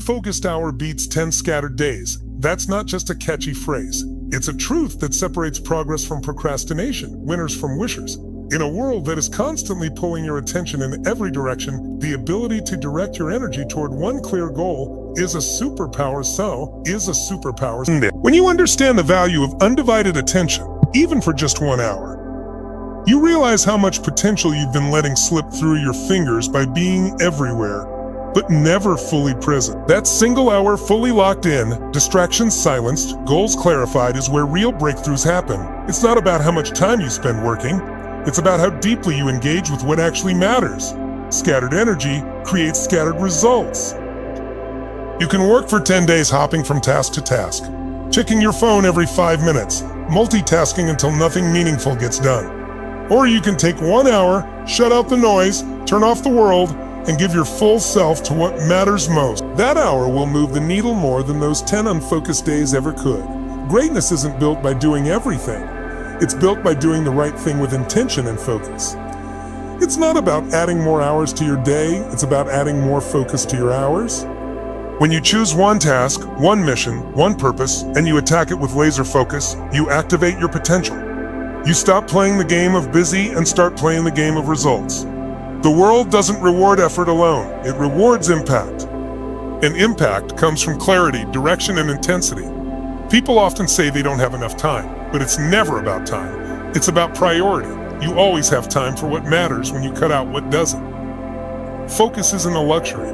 focused hour beats 10 scattered days. That's not just a catchy phrase. It's a truth that separates progress from procrastination, winners from wishers. In a world that is constantly pulling your attention in every direction, the ability to direct your energy toward one clear goal is a superpower. When you understand the value of undivided attention, even for just 1 hour, you realize how much potential you've been letting slip through your fingers by being everywhere, but never fully present. That single hour fully locked in, distractions silenced, goals clarified is where real breakthroughs happen. It's not about how much time you spend working. It's about how deeply you engage with what actually matters. Scattered energy creates scattered results. You can work for 10 days hopping from task to task, checking your phone every 5 minutes, multitasking until nothing meaningful gets done. Or you can take 1 hour, shut out the noise, turn off the world, and give your full self to what matters most. That hour will move the needle more than those 10 unfocused days ever could. Greatness isn't built by doing everything. It's built by doing the right thing with intention and focus. It's not about adding more hours to your day, it's about adding more focus to your hours. When you choose one task, one mission, one purpose, and you attack it with laser focus, you activate your potential. You stop playing the game of busy and start playing the game of results. The world doesn't reward effort alone, it rewards impact. And impact comes from clarity, direction, and intensity. People often say they don't have enough time. But it's never about time. It's about priority. You always have time for what matters when you cut out what doesn't. Focus isn't a luxury.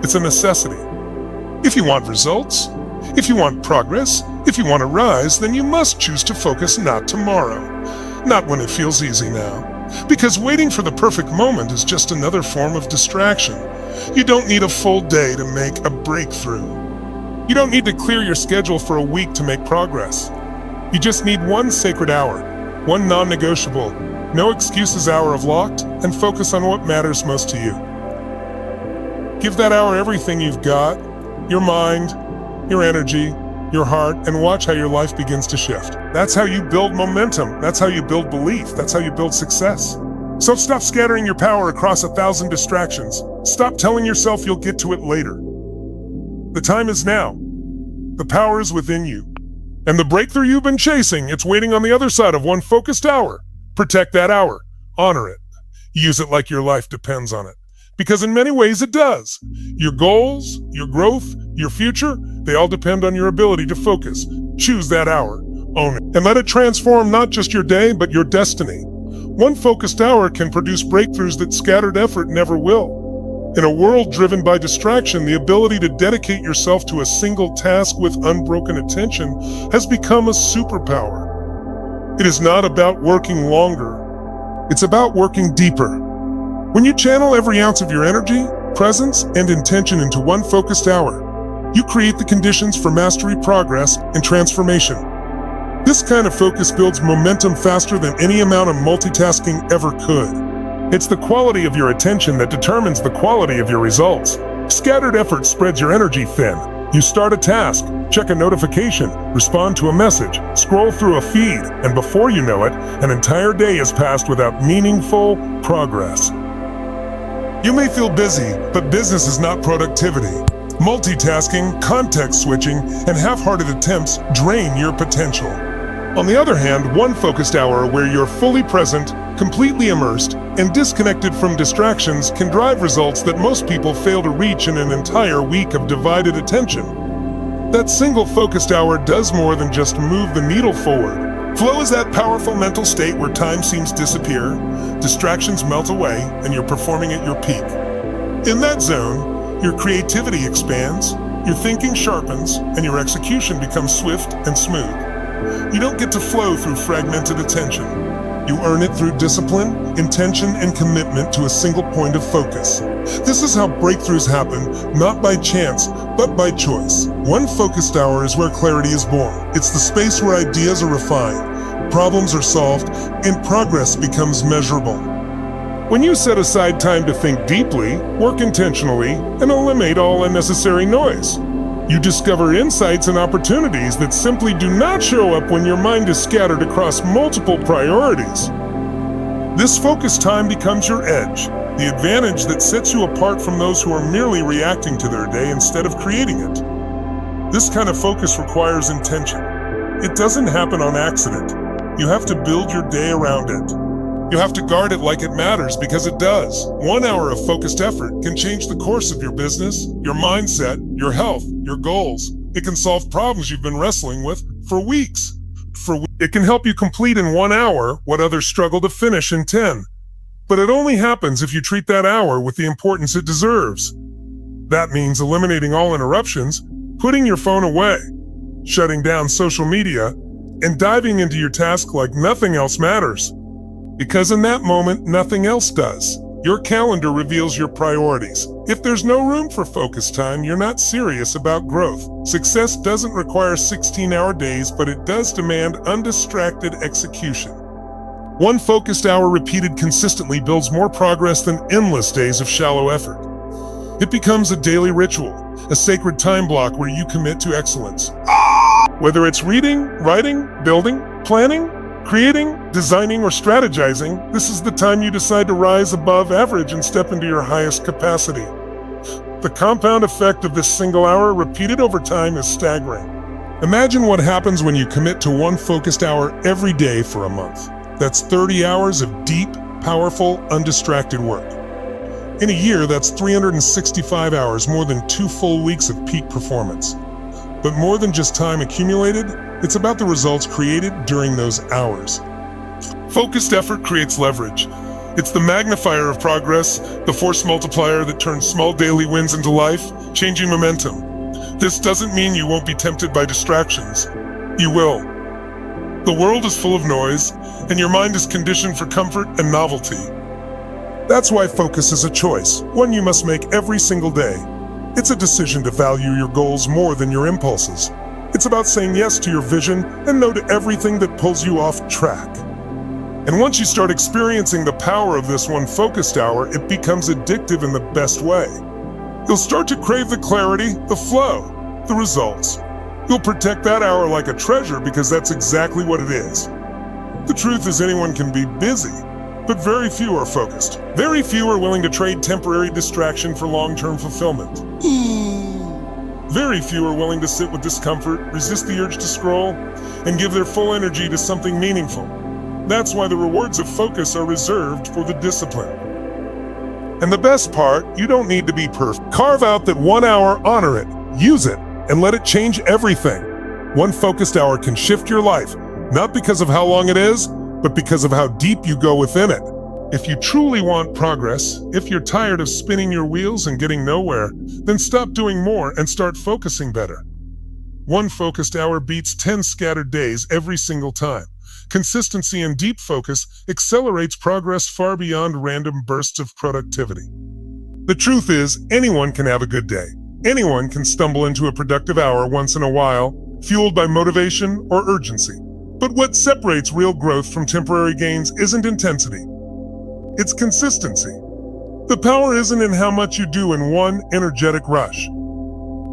It's a necessity. If you want results, if you want progress, if you want to rise, then you must choose to focus not tomorrow, not when it feels easy now. Because waiting for the perfect moment is just another form of distraction. You don't need a full day to make a breakthrough. You don't need to clear your schedule for a week to make progress. You just need one sacred hour, one non-negotiable, no excuses hour of locked, and focus on what matters most to you. Give that hour everything you've got, your mind, your energy, your heart, and watch how your life begins to shift. That's how you build momentum. That's how you build belief. That's how you build success. So stop scattering your power across 1,000 distractions. Stop telling yourself you'll get to it later. The time is now. The power is within you. And the breakthrough you've been chasing, it's waiting on the other side of one focused hour. Protect that hour. Honor it. Use it like your life depends on it. Because in many ways it does. Your goals, your growth, your future, they all depend on your ability to focus. Choose that hour. Own it. And let it transform not just your day, but your destiny. One focused hour can produce breakthroughs that scattered effort never will. In a world driven by distraction, the ability to dedicate yourself to a single task with unbroken attention has become a superpower. It is not about working longer. It's about working deeper. When you channel every ounce of your energy, presence, and intention into one focused hour, you create the conditions for mastery, progress, and transformation. This kind of focus builds momentum faster than any amount of multitasking ever could. It's the quality of your attention that determines the quality of your results. Scattered effort spreads your energy thin. You start a task, check a notification, respond to a message, scroll through a feed, and before you know it, an entire day has passed without meaningful progress. You may feel busy, but business is not productivity. Multitasking, context switching, and half-hearted attempts drain your potential. On the other hand, one focused hour where you're fully present, completely immersed, and disconnected from distractions can drive results that most people fail to reach in an entire week of divided attention. That single focused hour does more than just move the needle forward. Flow is that powerful mental state where time seems to disappear, distractions melt away, and you're performing at your peak. In that zone, your creativity expands, your thinking sharpens, and your execution becomes swift and smooth. You don't get to flow through fragmented attention. You earn it through discipline, intention, and commitment to a single point of focus. This is how breakthroughs happen, not by chance, but by choice. One focused hour is where clarity is born. It's the space where ideas are refined, problems are solved, and progress becomes measurable. When you set aside time to think deeply, work intentionally, and eliminate all unnecessary noise, you discover insights and opportunities that simply do not show up when your mind is scattered across multiple priorities. This focused time becomes your edge, the advantage that sets you apart from those who are merely reacting to their day instead of creating it. This kind of focus requires intention. It doesn't happen on accident. You have to build your day around it. You have to guard it like it matters because it does. 1 hour of focused effort can change the course of your business, your mindset, your health, your goals. It can solve problems you've been wrestling with for weeks. It can help you complete in 1 hour what others struggle to finish in 10. But it only happens if you treat that hour with the importance it deserves. That means eliminating all interruptions, putting your phone away, shutting down social media, and diving into your task like nothing else matters. Because in that moment, nothing else does. Your calendar reveals your priorities. If there's no room for focus time, you're not serious about growth. Success doesn't require 16-hour days, but it does demand undistracted execution. 1 focused hour repeated consistently builds more progress than endless days of shallow effort. It becomes a daily ritual, a sacred time block where you commit to excellence. Whether it's reading, writing, building, planning, creating, designing, or strategizing, this is the time you decide to rise above average and step into your highest capacity. The compound effect of this single hour repeated over time is staggering. Imagine what happens when you commit to 1 focused hour every day for a month. That's 30 hours of deep, powerful, undistracted work. In a year, that's 365 hours, more than 2 full weeks of peak performance. But more than just time accumulated, it's about the results created during those hours. Focused effort creates leverage. It's the magnifier of progress, the force multiplier that turns small daily wins into life-changing momentum. This doesn't mean you won't be tempted by distractions. You will. The world is full of noise, and your mind is conditioned for comfort and novelty. That's why focus is a choice, one you must make every single day. It's a decision to value your goals more than your impulses. It's about saying yes to your vision and no to everything that pulls you off track. And once you start experiencing the power of this 1 focused hour, it becomes addictive in the best way. You'll start to crave the clarity, the flow, the results. You'll protect that hour like a treasure because that's exactly what it is. The truth is anyone can be busy, but very few are focused. Very few are willing to trade temporary distraction for long-term fulfillment. Very few are willing to sit with discomfort, resist the urge to scroll, and give their full energy to something meaningful. That's why the rewards of focus are reserved for the disciplined. And the best part, you don't need to be perfect. Carve out that 1 hour, honor it, use it, and let it change everything. 1 focused hour can shift your life, not because of how long it is, but because of how deep you go within it. If you truly want progress, if you're tired of spinning your wheels and getting nowhere, then stop doing more and start focusing better. 1 focused hour beats 10 scattered days every single time. Consistency and deep focus accelerates progress far beyond random bursts of productivity. The truth is, anyone can have a good day. Anyone can stumble into a productive hour once in a while, fueled by motivation or urgency. But what separates real growth from temporary gains isn't intensity. It's consistency. The power isn't in how much you do in 1 energetic rush.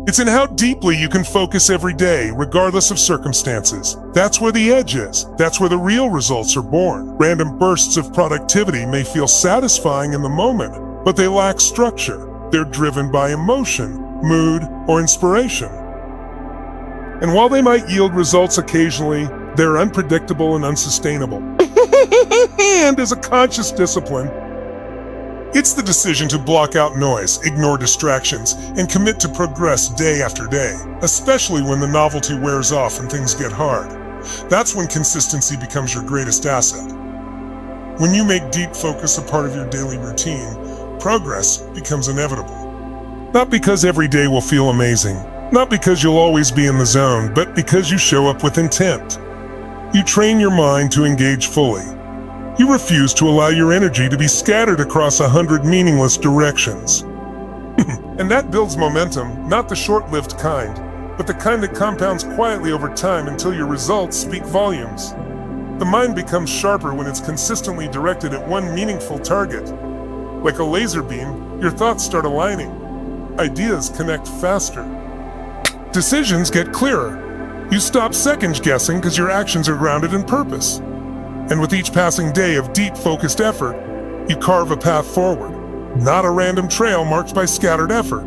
It's in how deeply you can focus every day, regardless of circumstances. That's where the edge is. That's where the real results are born. Random bursts of productivity may feel satisfying in the moment, but they lack structure. They're driven by emotion, mood, or inspiration. And while they might yield results occasionally, they're unpredictable and unsustainable. And as a conscious discipline, it's the decision to block out noise, ignore distractions, and commit to progress day after day, especially when the novelty wears off and things get hard. That's when consistency becomes your greatest asset. When you make deep focus a part of your daily routine, progress becomes inevitable. Not because every day will feel amazing, not because you'll always be in the zone, but because you show up with intent. You train your mind to engage fully. You refuse to allow your energy to be scattered across 100 meaningless directions. And that builds momentum, not the short-lived kind, but the kind that compounds quietly over time until your results speak volumes. The mind becomes sharper when it's consistently directed at 1 meaningful target. Like a laser beam, your thoughts start aligning. Ideas connect faster. Decisions get clearer. You stop second-guessing because your actions are grounded in purpose. And with each passing day of deep, focused effort, you carve a path forward. Not a random trail marked by scattered effort,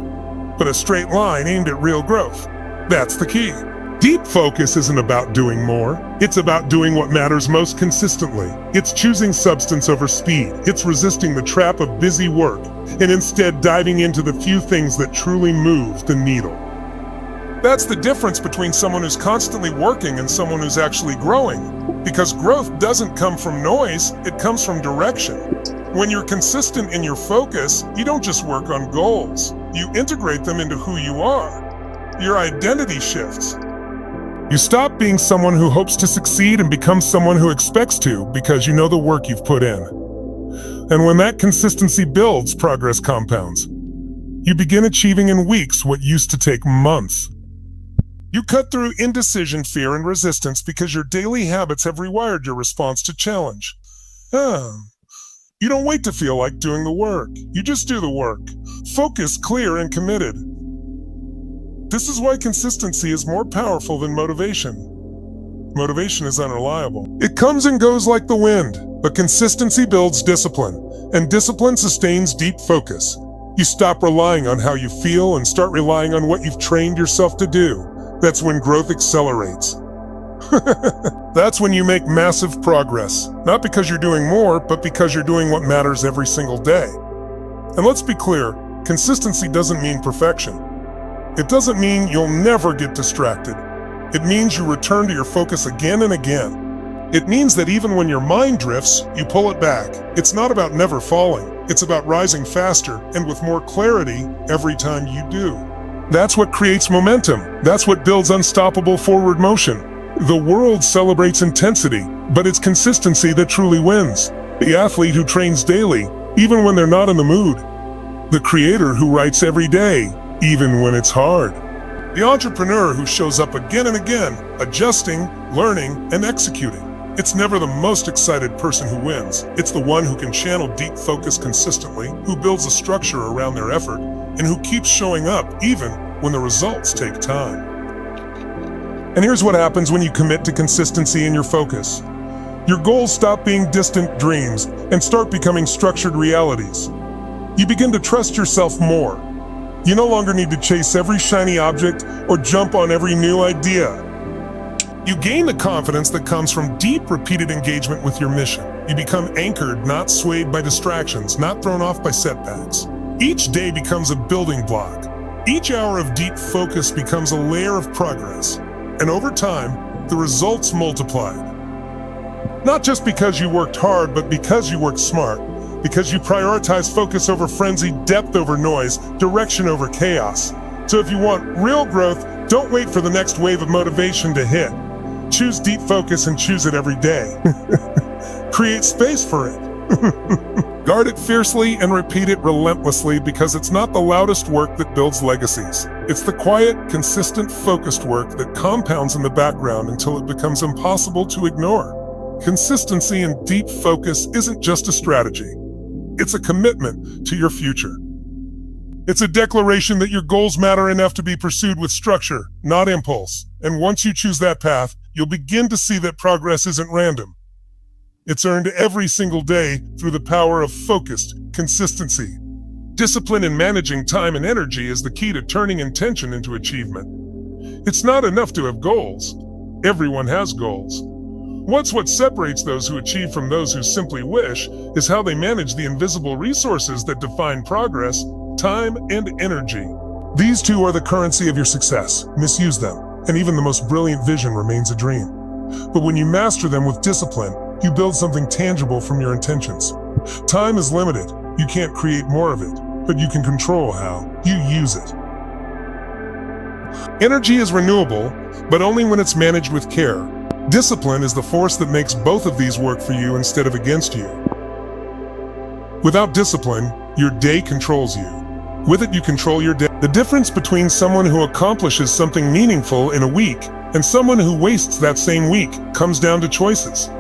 but a straight line aimed at real growth. That's the key. Deep focus isn't about doing more. It's about doing what matters most consistently. It's choosing substance over speed. It's resisting the trap of busy work and instead diving into the few things that truly move the needle. That's the difference between someone who's constantly working and someone who's actually growing. Because growth doesn't come from noise, it comes from direction. When you're consistent in your focus, you don't just work on goals. You integrate them into who you are. Your identity shifts. You stop being someone who hopes to succeed and become someone who expects to because you know the work you've put in. And when that consistency builds, progress compounds. You begin achieving in weeks what used to take months. You cut through indecision, fear, and resistance because your daily habits have rewired your response to challenge. You don't wait to feel like doing the work. You just do the work. Focused, clear, and committed. This is why consistency is more powerful than motivation. Motivation is unreliable. It comes and goes like the wind, but consistency builds discipline, and discipline sustains deep focus. You stop relying on how you feel and start relying on what you've trained yourself to do. That's when growth accelerates. That's when you make massive progress, not because you're doing more, but because you're doing what matters every single day. And let's be clear, consistency doesn't mean perfection. It doesn't mean you'll never get distracted. It means you return to your focus again and again. It means that even when your mind drifts, you pull it back. It's not about never falling. It's about rising faster and with more clarity every time you do. That's what creates momentum. That's what builds unstoppable forward motion. The world celebrates intensity, but it's consistency that truly wins. The athlete who trains daily, even when they're not in the mood. The creator who writes every day, even when it's hard. The entrepreneur who shows up again and again, adjusting, learning, and executing. It's never the most excited person who wins. It's the one who can channel deep focus consistently, who builds a structure around their effort, and who keeps showing up even when the results take time. And here's what happens when you commit to consistency in your focus. Your goals stop being distant dreams and start becoming structured realities. You begin to trust yourself more. You no longer need to chase every shiny object or jump on every new idea. You gain the confidence that comes from deep, repeated engagement with your mission. You become anchored, not swayed by distractions, not thrown off by setbacks. Each day becomes a building block. Each hour of deep focus becomes a layer of progress. And over time, the results multiplied. Not just because you worked hard, but because you worked smart. Because you prioritize focus over frenzy, depth over noise, direction over chaos. So if you want real growth, don't wait for the next wave of motivation to hit. Choose deep focus and choose it every day. Create space for it. Guard it fiercely and repeat it relentlessly because it's not the loudest work that builds legacies. It's the quiet, consistent, focused work that compounds in the background until it becomes impossible to ignore. Consistency and deep focus isn't just a strategy. It's a commitment to your future. It's a declaration that your goals matter enough to be pursued with structure, not impulse. And once you choose that path, you'll begin to see that progress isn't random. It's earned every single day through the power of focused consistency. Discipline in managing time and energy is the key to turning intention into achievement. It's not enough to have goals. Everyone has goals. What separates those who achieve from those who simply wish is how they manage the invisible resources that define progress, time, and energy. These two are the currency of your success. Misuse them, and even the most brilliant vision remains a dream. But when you master them with discipline, you build something tangible from your intentions. Time is limited. You can't create more of it, but you can control how you use it. Energy is renewable, but only when it's managed with care. Discipline is the force that makes both of these work for you instead of against you. Without discipline, your day controls you. With it, you control your day. The difference between someone who accomplishes something meaningful in a week and someone who wastes that same week comes down to choices.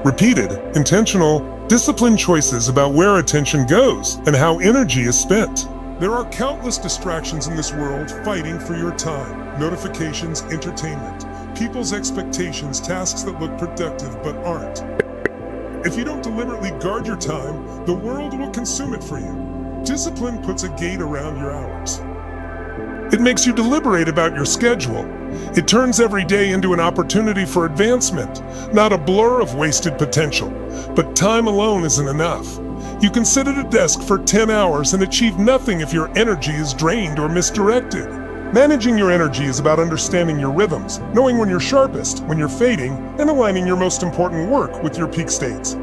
Repeated, intentional, disciplined choices about where attention goes and how energy is spent. There are countless distractions in this world fighting for your time. Notifications, entertainment, people's expectations, tasks that look productive but aren't. If you don't deliberately guard your time, the world will consume it for you. Discipline puts a gate around your hours. It makes you deliberate about your schedule. It turns every day into an opportunity for advancement, not a blur of wasted potential. But time alone isn't enough. You can sit at a desk for 10 hours and achieve nothing if your energy is drained or misdirected. Managing your energy is about understanding your rhythms, knowing when you're sharpest, when you're fading, and aligning your most important work with your peak states.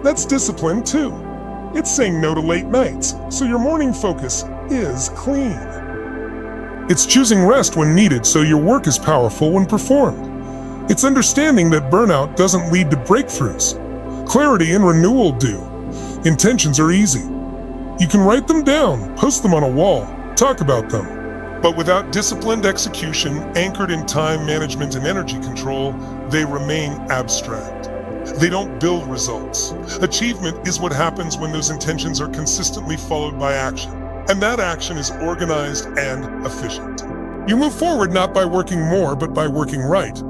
That's discipline too. It's saying no to late nights, so your morning focus is clean. It's choosing rest when needed so your work is powerful when performed. It's understanding that burnout doesn't lead to breakthroughs. Clarity and renewal do. Intentions are easy. You can write them down, post them on a wall, talk about them. But without disciplined execution, anchored in time management and energy control, they remain abstract. They don't build results. Achievement is what happens when those intentions are consistently followed by action. And that action is organized and efficient. You move forward not by working more, but by working right.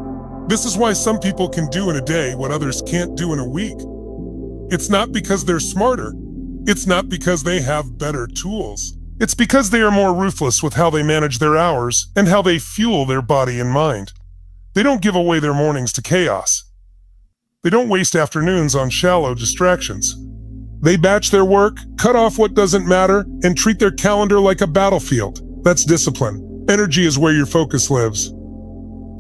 This is why some people can do in a day what others can't do in a week. It's not because they're smarter. It's not because they have better tools. It's because they are more ruthless with how they manage their hours and how they fuel their body and mind. They don't give away their mornings to chaos. They don't waste afternoons on shallow distractions. They batch their work, cut off what doesn't matter, and treat their calendar like a battlefield. That's discipline. Energy is where your focus lives.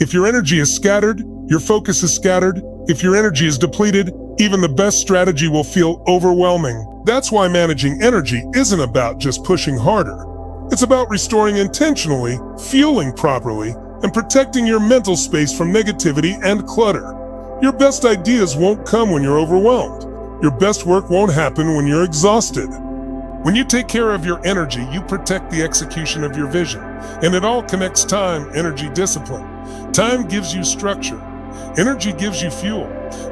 If your energy is scattered, your focus is scattered. If your energy is depleted, even the best strategy will feel overwhelming. That's why managing energy isn't about just pushing harder. It's about restoring intentionally, fueling properly, and protecting your mental space from negativity and clutter. Your best ideas won't come when you're overwhelmed. Your best work won't happen when you're exhausted. When you take care of your energy, you protect the execution of your vision. And it all connects time, energy, discipline. Time gives you structure. Energy gives you fuel.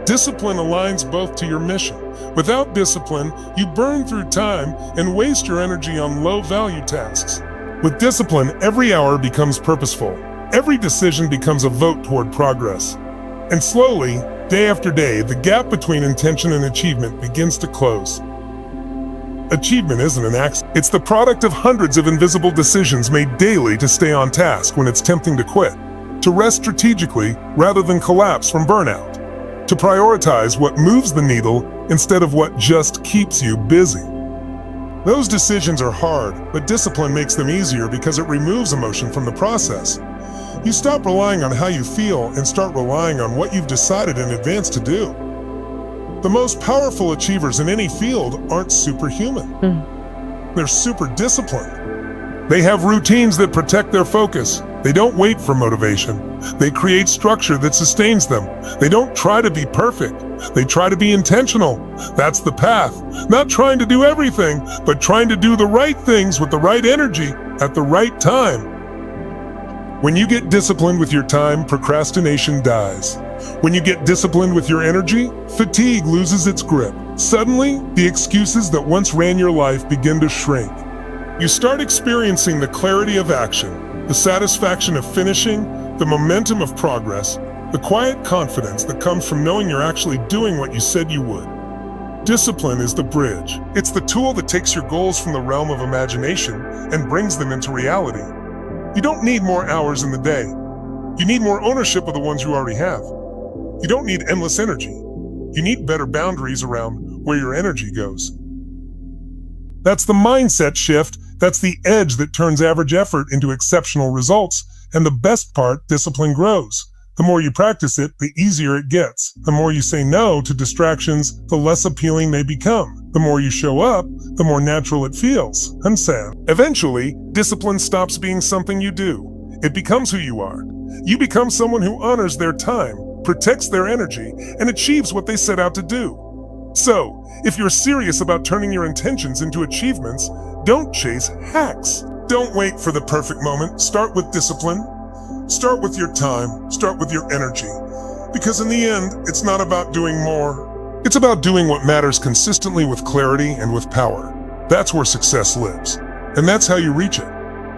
Discipline aligns both to your mission. Without discipline, you burn through time and waste your energy on low-value tasks. With discipline, every hour becomes purposeful. Every decision becomes a vote toward progress. And slowly, day after day, the gap between intention and achievement begins to close. Achievement isn't an accident. It's the product of hundreds of invisible decisions made daily to stay on task when it's tempting to quit, to rest strategically rather than collapse from burnout, to prioritize what moves the needle instead of what just keeps you busy. Those decisions are hard, but discipline makes them easier because it removes emotion from the process. You stop relying on how you feel and start relying on what you've decided in advance to do. The most powerful achievers in any field aren't superhuman. They're super disciplined. They have routines that protect their focus. They don't wait for motivation. They create structure that sustains them. They don't try to be perfect. They try to be intentional. That's the path. Not trying to do everything, but trying to do the right things with the right energy at the right time. When you get disciplined with your time, procrastination dies. When you get disciplined with your energy, fatigue loses its grip. Suddenly, the excuses that once ran your life begin to shrink. You start experiencing the clarity of action, the satisfaction of finishing, the momentum of progress, the quiet confidence that comes from knowing you're actually doing what you said you would. Discipline is the bridge. It's the tool that takes your goals from the realm of imagination and brings them into reality. You don't need more hours in the day. You need more ownership of the ones you already have. You don't need endless energy. You need better boundaries around where your energy goes. That's the mindset shift. That's the edge that turns average effort into exceptional results. And the best part, discipline grows. The more you practice it, the easier it gets. The more you say no to distractions, the less appealing they become. The more you show up, the more natural it feels. And sad. Eventually, discipline stops being something you do. It becomes who you are. You become someone who honors their time, protects their energy, and achieves what they set out to do. So, if you're serious about turning your intentions into achievements, don't chase hacks. Don't wait for the perfect moment. Start with discipline. Start with your time. Start with your energy. Because in the end, it's not about doing more. It's about doing what matters consistently with clarity and with power. That's where success lives. And that's how you reach it.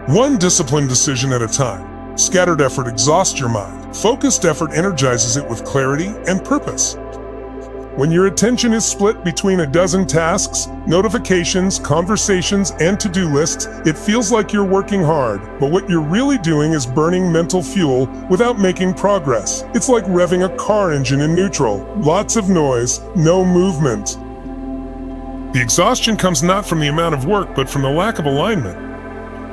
One disciplined decision at a time. Scattered effort exhausts your mind. Focused effort energizes it with clarity and purpose. When your attention is split between a dozen tasks, notifications, conversations, and to-do lists, it feels like you're working hard, but what you're really doing is burning mental fuel without making progress. It's like revving a car engine in neutral. Lots of noise, no movement. The exhaustion comes not from the amount of work, but from the lack of alignment.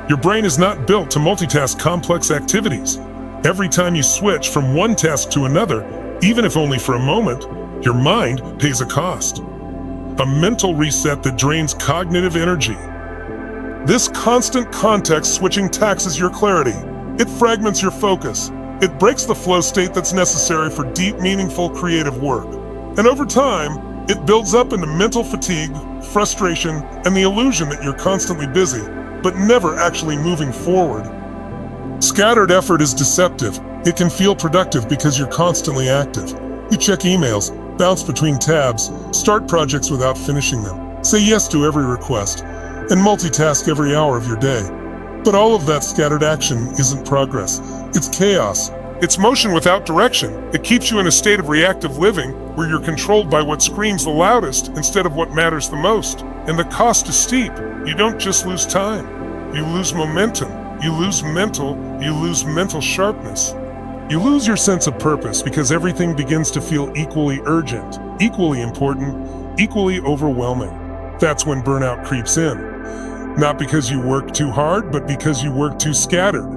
Your brain is not built to multitask complex activities. Every time you switch from one task to another, even if only for a moment, your mind pays a cost. A mental reset that drains cognitive energy. This constant context switching taxes your clarity. It fragments your focus. It breaks the flow state that's necessary for deep, meaningful, creative work. And over time, it builds up into mental fatigue, frustration, and the illusion that you're constantly busy, but never actually moving forward. Scattered effort is deceptive. It can feel productive because you're constantly active. You check emails, bounce between tabs, start projects without finishing them, say yes to every request, and multitask every hour of your day. But all of that scattered action isn't progress. It's chaos. It's motion without direction. It keeps you in a state of reactive living where you're controlled by what screams the loudest instead of what matters the most. And the cost is steep. You don't just lose time. You lose momentum. You lose mental sharpness. You lose your sense of purpose because everything begins to feel equally urgent, equally important, equally overwhelming. That's when burnout creeps in. Not because you work too hard, but because you work too scattered.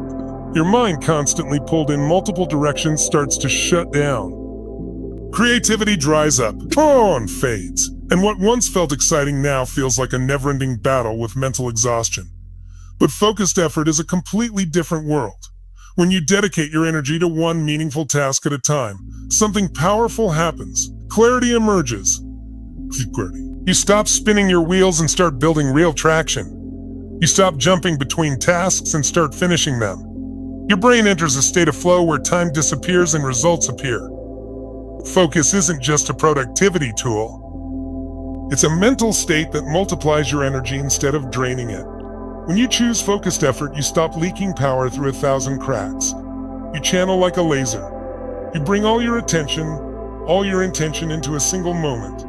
Your mind, constantly pulled in multiple directions, starts to shut down. Creativity dries up, and fades. And what once felt exciting now feels like a never-ending battle with mental exhaustion. But focused effort is a completely different world. When you dedicate your energy to one meaningful task at a time, something powerful happens. Clarity emerges. You stop spinning your wheels and start building real traction. You stop jumping between tasks and start finishing them. Your brain enters a state of flow where time disappears and results appear. Focus isn't just a productivity tool. It's a mental state that multiplies your energy instead of draining it. When you choose focused effort, you stop leaking power through 1,000 cracks. You channel like a laser. You bring all your intention into a single moment.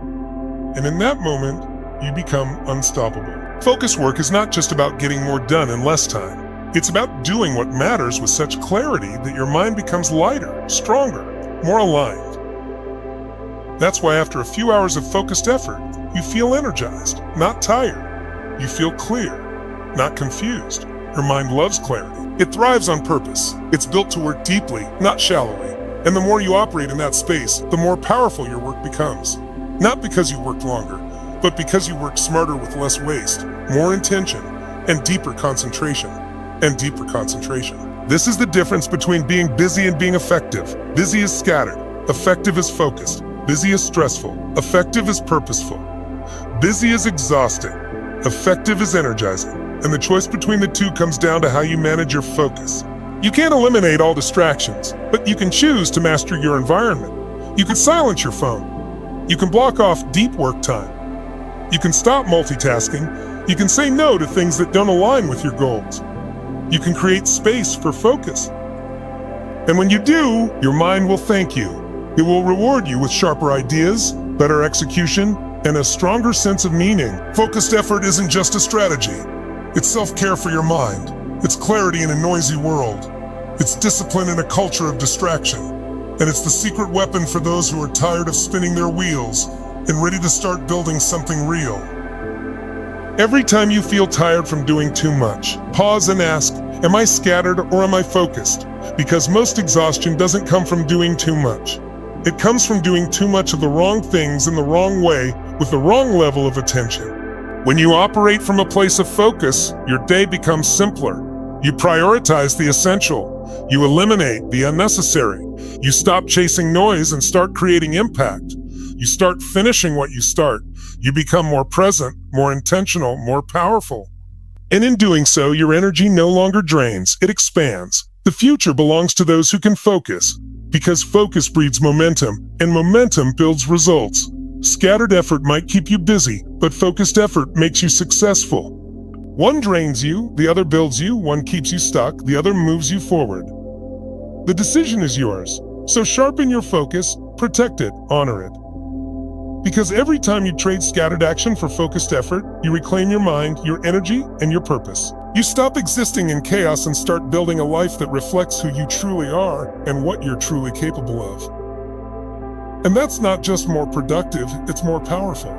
And in that moment, you become unstoppable. Focus work is not just about getting more done in less time. It's about doing what matters with such clarity that your mind becomes lighter, stronger, more aligned. That's why after a few hours of focused effort, you feel energized, not tired. You feel clear, not confused. Your mind loves clarity. It thrives on purpose. It's built to work deeply, not shallowly. And the more you operate in that space, the more powerful your work becomes. Not because you worked longer, but because you work smarter with less waste, more intention, and deeper concentration. This is the difference between being busy and being effective. Busy is scattered. Effective is focused. Busy is stressful. Effective is purposeful. Busy is exhausting. Effective is energizing. And the choice between the two comes down to how you manage your focus. You can't eliminate all distractions, but you can choose to master your environment. You can silence your phone. You can block off deep work time. You can stop multitasking. You can say no to things that don't align with your goals. You can create space for focus. And when you do, your mind will thank you. It will reward you with sharper ideas, better execution, and a stronger sense of meaning. Focused effort isn't just a strategy. It's self-care for your mind. It's clarity in a noisy world. It's discipline in a culture of distraction. And it's the secret weapon for those who are tired of spinning their wheels and ready to start building something real. Every time you feel tired from doing too much, pause and ask, am I scattered or am I focused? Because most exhaustion doesn't come from doing too much. It comes from doing too much of the wrong things in the wrong way with the wrong level of attention. When you operate from a place of focus, your day becomes simpler. You prioritize the essential. You eliminate the unnecessary. You stop chasing noise and start creating impact. You start finishing what you start. You become more present, more intentional, more powerful. And in doing so, your energy no longer drains, it expands. The future belongs to those who can focus, because focus breeds momentum, and momentum builds results. Scattered effort might keep you busy, but focused effort makes you successful. One drains you, the other builds you, one keeps you stuck, the other moves you forward. The decision is yours, so sharpen your focus, protect it, honor it. Because every time you trade scattered action for focused effort, you reclaim your mind, your energy, and your purpose. You stop existing in chaos and start building a life that reflects who you truly are and what you're truly capable of. And that's not just more productive, it's more powerful.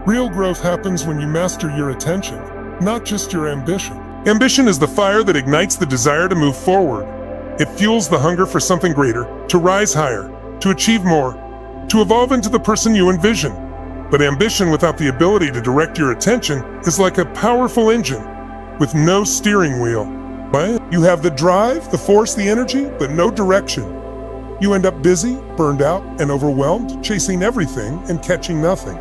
Real growth happens when you master your attention, not just your ambition. Ambition is the fire that ignites the desire to move forward. It fuels the hunger for something greater, to rise higher, to achieve more, to evolve into the person you envision. But ambition without the ability to direct your attention is like a powerful engine with no steering wheel. You have the drive, the force, the energy, but no direction. You end up busy, burned out, and overwhelmed, chasing everything and catching nothing.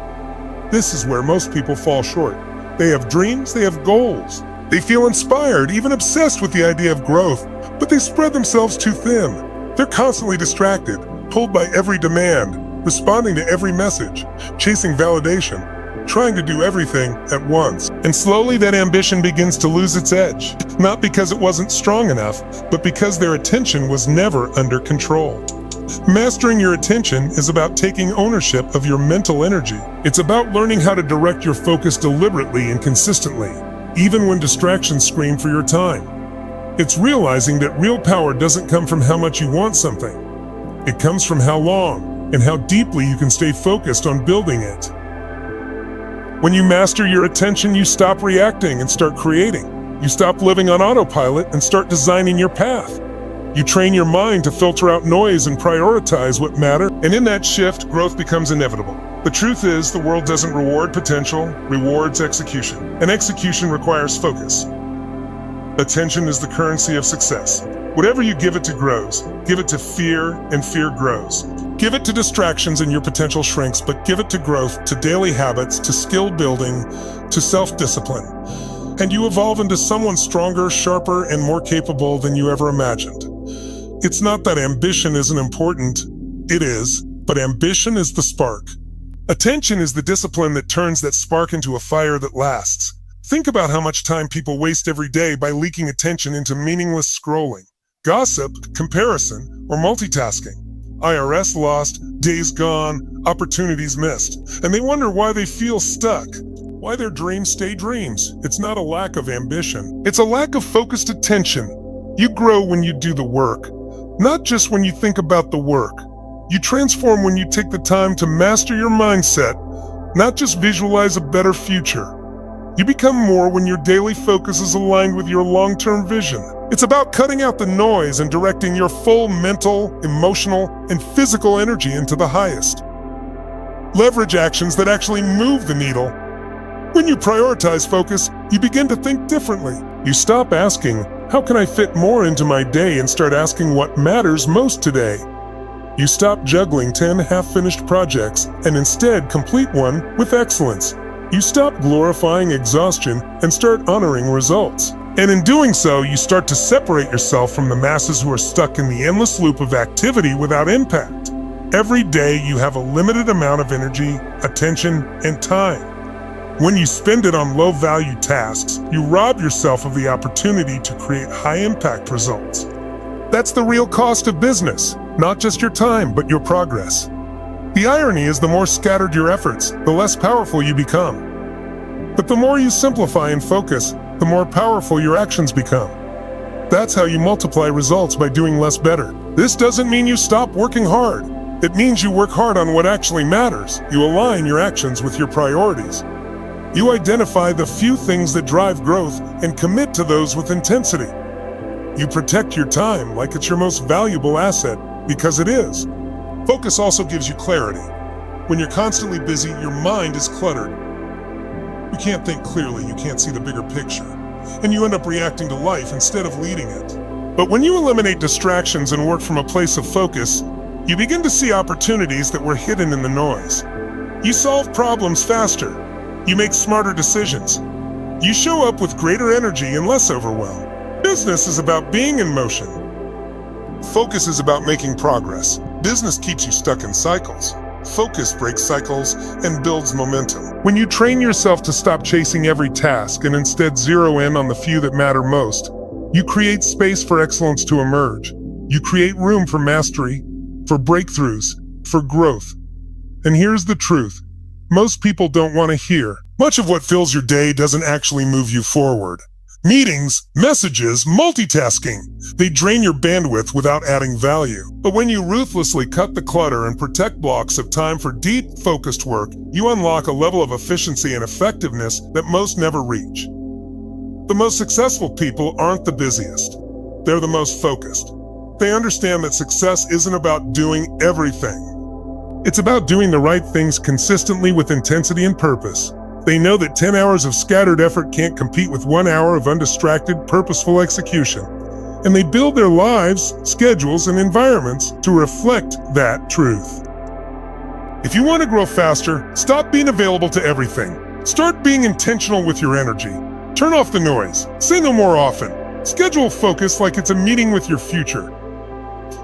This is where most people fall short. They have dreams, they have goals. They feel inspired, even obsessed with the idea of growth, but they spread themselves too thin. They're constantly distracted, pulled by every demand, responding to every message, chasing validation, trying to do everything at once. And slowly that ambition begins to lose its edge, not because it wasn't strong enough, but because their attention was never under control. Mastering your attention is about taking ownership of your mental energy. It's about learning how to direct your focus deliberately and consistently, even when distractions scream for your time. It's realizing that real power doesn't come from how much you want something. It comes from how long and how deeply you can stay focused on building it. When you master your attention, you stop reacting and start creating. You stop living on autopilot and start designing your path. You train your mind to filter out noise and prioritize what matters. And in that shift, growth becomes inevitable. The truth is, the world doesn't reward potential, rewards execution. And execution requires focus. Attention is the currency of success. Whatever you give it to grows. Give it to fear, and fear grows. Give it to distractions and your potential shrinks, but give it to growth, to daily habits, to skill building, to self-discipline. And you evolve into someone stronger, sharper, and more capable than you ever imagined. It's not that ambition isn't important. It is, but ambition is the spark. Attention is the discipline that turns that spark into a fire that lasts. Think about how much time people waste every day by leaking attention into meaningless scrolling, gossip, comparison, or multitasking. IRS lost, days gone, opportunities missed, and they wonder why they feel stuck, why their dreams stay dreams. It's not a lack of ambition, it's a lack of focused attention. You grow when you do the work, not just when you think about the work. You transform when you take the time to master your mindset, not just visualize a better future. You become more when your daily focus is aligned with your long-term vision. It's about cutting out the noise and directing your full mental, emotional, and physical energy into the highest. Leverage actions that actually move the needle. When you prioritize focus, you begin to think differently. You stop asking, how can I fit more into my day, and start asking what matters most today. You stop juggling 10 half-finished projects and instead complete one with excellence. You stop glorifying exhaustion and start honoring results. And in doing so, you start to separate yourself from the masses who are stuck in the endless loop of activity without impact. Every day, you have a limited amount of energy, attention, and time. When you spend it on low-value tasks, you rob yourself of the opportunity to create high-impact results. That's the real cost of business, not just your time, but your progress. The irony is, the more scattered your efforts, the less powerful you become. But the more you simplify and focus, the more powerful your actions become. That's how you multiply results, by doing less better. This doesn't mean you stop working hard. It means you work hard on what actually matters. You align your actions with your priorities. You identify the few things that drive growth and commit to those with intensity. You protect your time like it's your most valuable asset, because it is. Focus also gives you clarity. When you're constantly busy, your mind is cluttered. You can't think clearly, you can't see the bigger picture, and you end up reacting to life instead of leading it. But when you eliminate distractions and work from a place of focus, you begin to see opportunities that were hidden in the noise. You solve problems faster. You make smarter decisions. You show up with greater energy and less overwhelm. Business is about being in motion. Focus is about making progress. Business keeps you stuck in cycles. Focus breaks cycles and builds momentum. When you train yourself to stop chasing every task and instead zero in on the few that matter most, you create space for excellence to emerge. You create room for mastery, for breakthroughs, for growth. And here's the truth. Most people don't want to hear. Much of what fills your day doesn't actually move you forward. Meetings, messages, multitasking, they drain your bandwidth without adding value. But when you ruthlessly cut the clutter and protect blocks of time for deep, focused work, you unlock a level of efficiency and effectiveness that most never reach. The most successful people aren't the busiest. They're the most focused. They understand that success isn't about doing everything. It's about doing the right things consistently with intensity and purpose. They know that 10 hours of scattered effort can't compete with 1 hour of undistracted, purposeful execution. And they build their lives, schedules, and environments to reflect that truth. If you want to grow faster, stop being available to everything. Start being intentional with your energy. Turn off the noise. Say no more often. Schedule focus like it's a meeting with your future.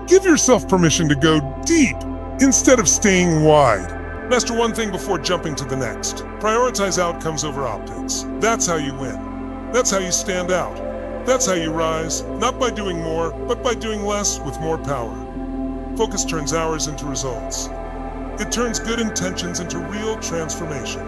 Give yourself permission to go deep instead of staying wide. Master one thing before jumping to the next. Prioritize outcomes over optics. That's how you win. That's how you stand out. That's how you rise, not by doing more, but by doing less with more power. Focus turns hours into results. It turns good intentions into real transformation.